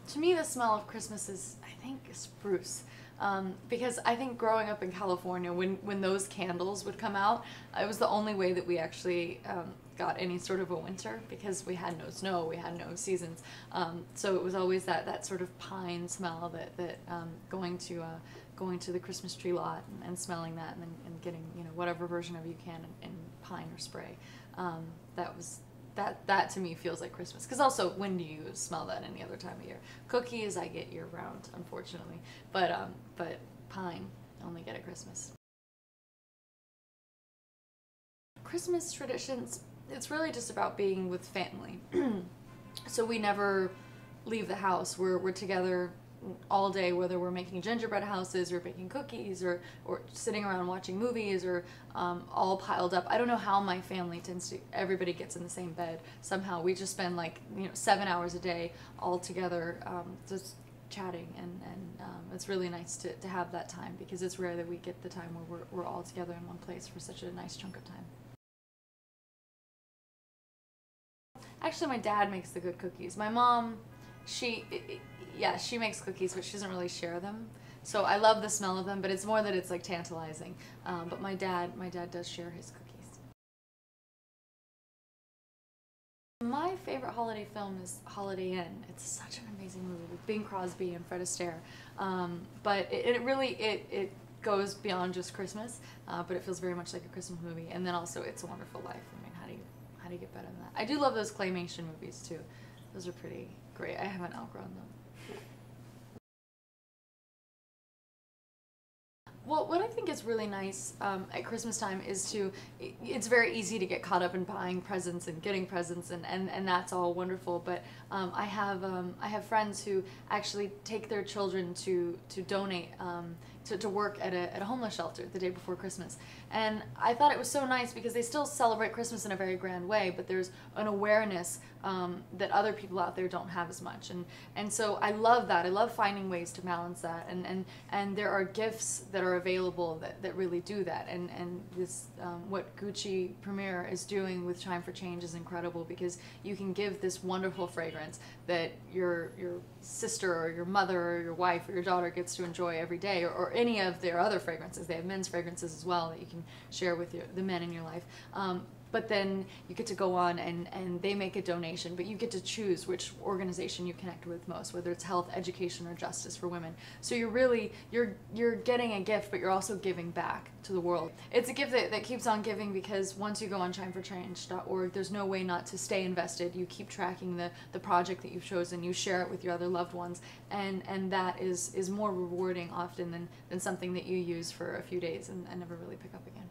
To me, the smell of Christmas is, I think, spruce. Because I think growing up in California, when those candles would come out, it was the only way that we actually got any sort of a winter, because we had no snow, we had no seasons. So it was always that sort of pine smell that going to the Christmas tree lot and smelling that, and getting, you know, whatever version of you can in pine or spray. That to me feels like Christmas. Because also, when do you smell that any other time of year? Cookies I get year round, unfortunately, but pine I only get at Christmas. Christmas traditions, it's really just about being with family. So we never leave the house. We're together all day, whether we're making gingerbread houses or baking cookies or sitting around watching movies or all piled up. I don't know how my family tends to, everybody gets in the same bed. Somehow we just spend, like, you know, 7 hours a day all together, just chatting, and it's really nice to have that time, because it's rare that we get the time where we're all together in one place for such a nice chunk of time. Actually, my dad makes the good cookies. My mom, she makes cookies, but she doesn't really share them. So I love the smell of them, but it's more that it's like tantalizing. But my dad does share his cookies. My favorite holiday film is Holiday Inn. It's such an amazing movie with Bing Crosby and Fred Astaire. But it really goes beyond just Christmas, but it feels very much like a Christmas movie. And then also It's a Wonderful Life. I mean, how do you get better than that? I do love those claymation movies too. Those are pretty great. I haven't outgrown them. Well, what I think is really nice at Christmas time is it's very easy to get caught up in buying presents and getting presents, and that's all wonderful, but I have friends who actually take their children to donate, to work at a homeless shelter the day before Christmas. And I thought it was so nice, because they still celebrate Christmas in a very grand way, but there's an awareness that other people out there don't have as much. And so I love that. I love finding ways to balance that. And there are gifts that are available that really do that. And this, what Gucci Premiere is doing with Time for Change is incredible, because you can give this wonderful fragrance that your sister or your mother or your wife or your daughter gets to enjoy every day, or any of their other fragrances. They have men's fragrances as well that you can share with the men in your life. But then you get to go on and they make a donation, but you get to choose which organization you connect with most, whether it's health, education, or justice for women. So you're getting a gift, but you're also giving back to the world. It's a gift that keeps on giving, because once you go on timeforchange.org, there's no way not to stay invested. You keep tracking the project that you've chosen, you share it with your other loved ones, and that is more rewarding often than something that you use for a few days and never really pick up again.